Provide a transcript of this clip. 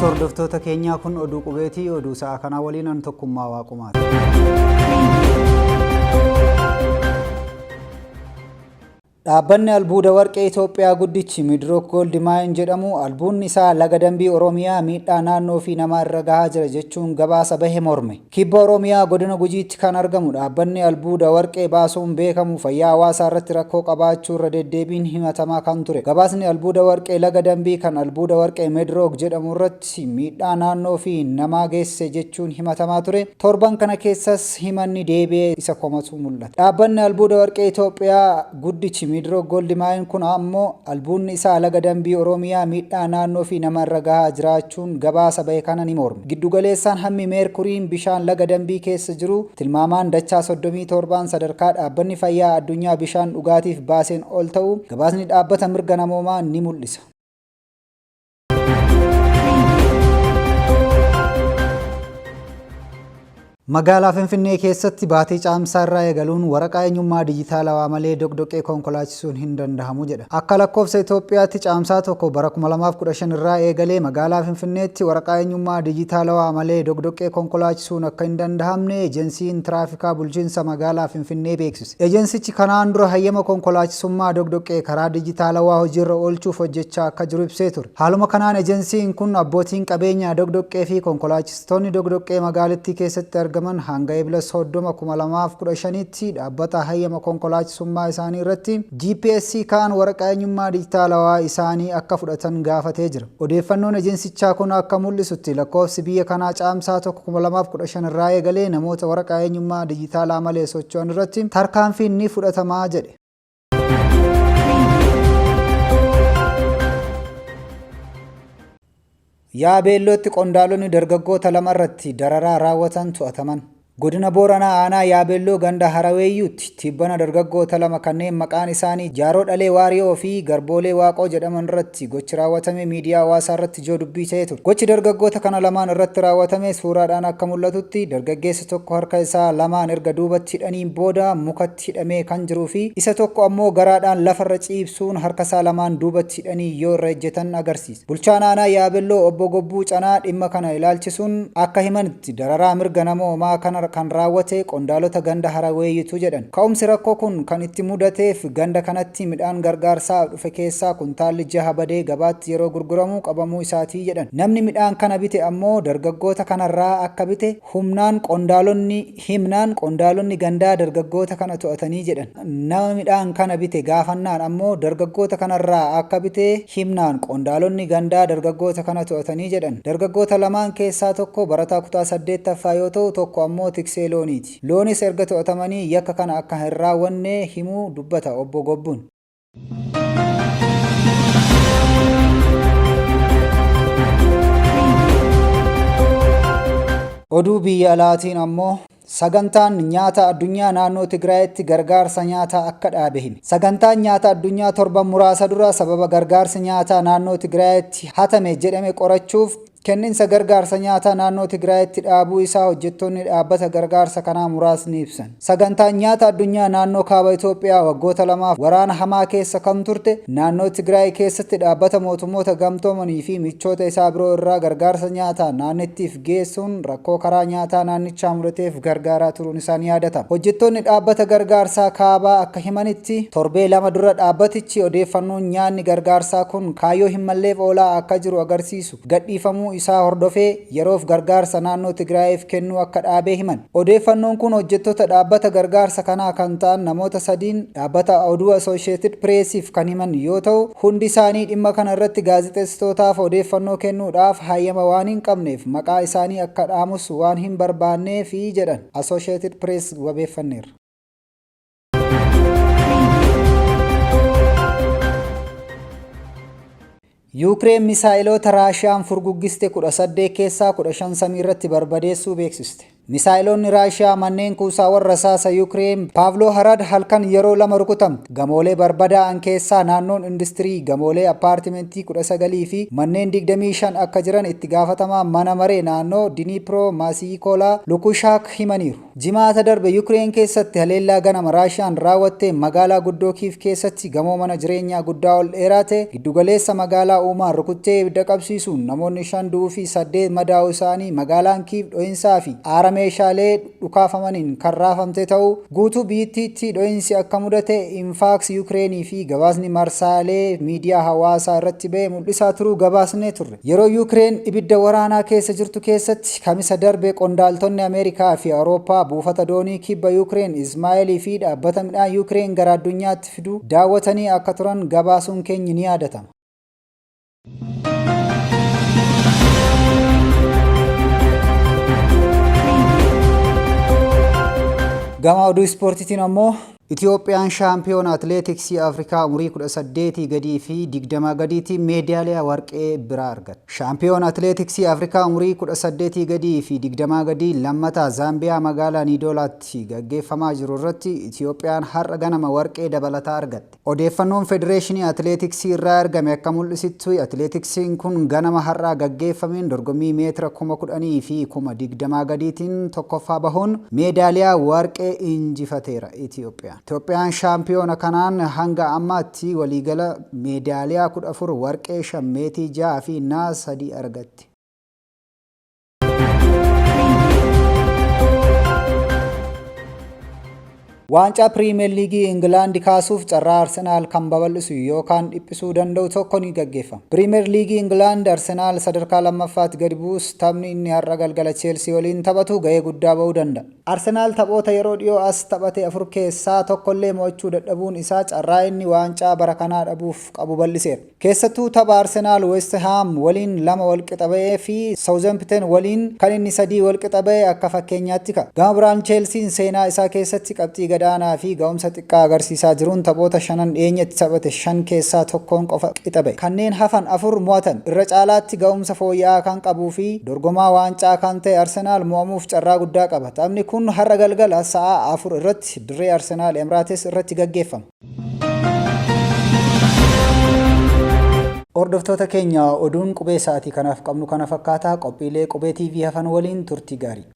Hordoftoota keenyaa kun oduu qubeetii oduu sa'a kana waliin an tokkummaa waaqumaati. Dhaabbanni albuuda warqee Itoophiyaa guddichi Midrook Gold Mine jedhamu albuunni isaa laga dambii Oromiyaa miidhaa naannoo fi nama irra gahaa jira jechuun gabaasa bahe morme. Kibba Oromiyaa godina Gujiitti kan argamu dhaabbanni albuuda warqee baasuun beekamu fayyaa hawaasaa irratti rakkoo qabaachuu irra deddeebiin himatamaa kan ture. Gabaasni albuuda warqee laga dambii kan albuuda warqee Midrook jedhamu irratti miidhaa naannoo fi namaa geessise jechuun himatamaa ture. Torban kana keessas himanni deebi'ee isa komatu mul'ata. Dhaabbanni albuuda warqee Itoophiyaa guddichi Midrook Gold Mine kun ammoo albuunni isaa laga dambii Oromiyaa miidhaa naannoo fi nama irra gahaa jiraachuun gabaasa bahe kana ni morme. Giddugaleessaan hammi meerkuriin bishaan laga dambii keessa jiru tilmaamaan dachaa 37 sadarkaa dhaabbanni fayyaa addunyaa bishaan dhugaatiif baaseen ol ta'u gabaasni dhaabbata mirga namoomaa ni mul'isa. Magaalaa Finfinnee keessatti baatii caamsaa irraa eegaluun waraqaa eenyummaa dijitaalawaa malee dogdoqee konkolaachisuun hin danda'amu jedha. Akka lakkoofsa Itoophiyaatti caamsaa tokko bara 2015 irraa eegalee magaalaa Finfinneetti waraqaa eenyummaa dijitaalawaa malee dogdoqee konkolaachisuun akka hin danda'amne ejensiin tiraafikaa bulchiinsa magaalaa Finfinnee beeksise. Ejensichi kanaan dura hayyama konkolaachisummaa dogdoqee karaa dijitaalawaa hojiirra oolchuuf hojjechaa akka jiru ibsee ture. Haaluma kanaan ejensiin kun abbootiin qabeenyaa dogdoqee fi konkolaachistoonni dogdoqee magaalittii keessatti argaman hanga ebila 30/2015tti dhaabbata hayyama konkolaachisummaa isaanii irratti GPS kaan waraqaa eenyummaa dijitaalawaa isaanii akka fudhatan gaafatee jira. Odeeffannoon ejensichaa kun akka mul'isutti lakkoofsi biyya kanaa caamsaa 2015 irraa eegalee namoota waraqaa eenyummaa dijitaalaa malee socho'an irratti tarkaanfiin ni fudhatamaa jedhe. Yaabeellootti qondaalonni dargaggoota lama irratti dararaa raawwatan to'ataman. Godina Booranaa aanaa Yaabeelloo ganda Haraweeyyuutti tibbana dargaggoota lama kanneen maqaan isaanii Jaaroo Dhalee Waariyoo fi Garboolee Waaqoo jedhaman irratti gochi raawwatame miidiyaa hawaasaa irratti ijoo dubbii ta'ee ture. Gochi dargaggoota kana lamaan irratti raawwatame suuraadhaan akka mul'atutti dargaggeessi tokko harka isaa lamaan erga duubatti hidhaniin booda mukatti hidhamee kan jiruu fi isa tokko ammoo garaadhaan lafarra ciibsuun harka isaa lamaan duubatti hidhanii yoo irra ejjetan agarsiisa. Bulchaan aanaa Yaabeelloo obbo Gobbuu Canaa dhimma kana ilaalchisuun akka himanitti dararaa mirga namoomaa kana kan raawwate qondaalota ganda Haraweeyyitu jedhan. Ka'umsi rakkoo kun kan itti mudateef ganda kanatti midhaan gargaarsaa dhufe keessaa kuntaalli 6 badee gabaatti yeroo gurguramuu qabamuu isaatii jedhan. Namni midhaan kana bite ammoo dargaggoota kanarraa akka bite himnaan qondaalonni gandaa dargaggoota kana to'atanii jedhan. Nama midhaan kana bite gaafannaan ammoo dargaggoota kanarraa akka bite himnaan qondaalonni gandaa dargaggoota kana to'atanii jedhan. Dargaggoota lamaan keessaa tokko barataa kutaa 8ffaa yoo ta'u tokko ammoo tiksee looniiti. Loonis erga to'atamanii yakka kana akka hin raawwanne himuu dubbata obbo Gobbuun. Oduu biyya alaatiin ammoo sagantaan nyaata addunyaa naannoo Tigraayitti gargaarsa nyaataa akka dhaabe hime. Sagantaan nyaata addunyaa torban muraasa dura sababa gargaarsa nyaataa naannoo Tigraayitti hatame jedhame qorachuuf kenniinsa gargaarsa nyaataa naannoo Tigraayitti dhaabuu isaa hojjettoonni dhaabbata gargaarsa kanaa muraasni ibsan. Sagantaan nyaata addunyaa naannoo kaaba Itoophiyaa waggoota lamaaf waraana hamaa keessa kan turte naannoo Tigraay keessatti dhaabbata mootummoota gamtoomanii fi michoota isaa biroo irraa gargaarsa nyaataa naannittiif geessuun rakkoo karaa nyaataa naannichaa mudateef gargaaraa turuun isaa ni yaadatama. Hojjettoonni dhaabbata gargaarsaa kaabaa akka himanitti torbee 2 dura dhaabbatichi odeeffannoon nyaanni gargaarsaa kun kaayyoo hin malleef oolaa akka jiru agarsiisu gadhiifamuu isaa hordofee yeroof gargaarsa naannoo Tigraayiif kennuu akka dhaabee himan. Odeeffannoon kun hojjettoota dhaabbata gargaarsa kanaa kan ta'an namoota sadiin dhaabbata oduu Associated Pressiif kan himan yoo ta'u hundi isaanii dhimma kana irratti gaazexeessitootaaf odeeffannoo kennuudhaaf hayyama waan hin qabneef maqaa isaanii akka dhaamus waan hin barbaanneef jedhan Associated Press wabeeffanneera. Yuukireen misaa'ilota Raashiyaan furguggiste 18 keessaa 15 samii irratti barbadeessuu beeksiste. Misaayiloonni Raashiyaa manneen kuusaa warra rasaasa Yuukireen Paavloo Harad halkan yeroo lama rukutamte. Gamoolee barbadaa'an keessaa naannoon industirii gamoolee appaartimentii 19 fi manneen 25 akka jiran itti gaafatamaa mana maree naannoo Diniipiroo Maasiikoolaa Lukushaak himaniiru. Jimaata darbe Yuukireen keessatti haleellaa ganama Raashiyaan raawwatte magaalaa guddoo Kiiv keessatti gamoo mana jireenyaa guddaa ol dheeraa ta'e giddugaleessa magaalaa uumaan rukuttee ibidda qabsiisuun namoonni 5 du'uu fi 8 madaa'uu isaanii magaalaan Kiiv dho'insaa fi aara meeshaalee dhukaafamaniin kan raafamte ta'uu guutuu biyyattiitti dho'insi akka mudate Infaaks Yuukireenii fi gabaasni marsaalee miidiyaa hawaasaa irratti ba'e mul'isaa turuu gabaasnee turre. Yeroo Yuukireen ibidda waraanaa keessa jirtu keessatti kamisa darbe qondaaltonni Ameerikaa fi Awurooppaa buufata doonii kibba Yuukireen Ismaa'eelii fi dhaabbata midhaan Yuukireen gara addunyaatti fidu daawwatanii akka turan gabaasuun keenya ni yaadatama. Gama oduu ispoortiitiin ammoo Itiyoophiyaan shaampiyoona atileetiksii Afrikaa umurii 18 gadii fi 20 gadiitiin meedaaliyaa warqee biraa argatte. Shaampiyoona atileetiksii Afrikaa umurii 18 gadii fi 20 gadii lammataa Zaambiyaa magaalaa Niidoolaatti gaggeeffamaa jiru irratti Itiyoophiyaan har'a ganama warqee dabalataa argatte. Odeeffannoon Federeeshinii Atileetiksii irraa argame akka mul'isutti atileetiksiin kun ganama har'aa gaggeeffameen dorgommii meetira 10,000 fi 20 gadiitiin tokkoffaa bahuun meedaaliyaa warqee injifateera Itiyoophiyaan. Itoophiyaan shaampiyoona kanaan hanga ammaatti waliigala meedaaliyaa 14 warqee 5 meetii 6 fi naasa 3 argatte. Waancaa Piriimeer Liigii Ingilaandi kaasuuf carraa Arsenaal kan babal'isu yookaan dhiphisuu danda'u tokko ni gaggeeffama. Piriimeer Liigii Ingilaandi Arsenaal sadarkaa lammaffaatti gadi bu'us taphni inni har'a galgala Cheelsii waliin taphatu gahee guddaa ba'uu danda'a. Arsenaal taphoota yeroo dhiyoo as taphate 4 keessaa tokkollee mo'achuu dadhabuun isaa carraa inni waancaa bara kanaa dhabuuf qabu bal'iseera. Keessattuu tapha Arsenaal West Ham waliin 2 walqixa ba'ee fi Southampton waliin kan inni 3 walqixa ba'e akka fakkeenyaatti ka'a. Gama biraan Cheelsiin seenaa isaa keessatti qabxii gadaanaa fi ga'umsa xiqqaa agarsiisaa jiruun taphoota 5 dhiyeenyatti taphate 5 keessaa tokkoon qofa qixa ba'e. Kanneen hafan 4 mo'atan irra caalaatti ga'umsa fooyya'aa kan qabuu fi dorgomaa waancaa kan ta'e Arsenaal mo'amuuf carraa guddaa qaba. Taphni kun har'a galgala sa'a 4 irratti dirree Arsenaal Emirates irratti gaggeeffama. Hordoftoota keenya oduun qubee sa'aatii kanaaf qabnu kana fakkaata. Qophiilee qubee TV hafan waliin turtii gaarii.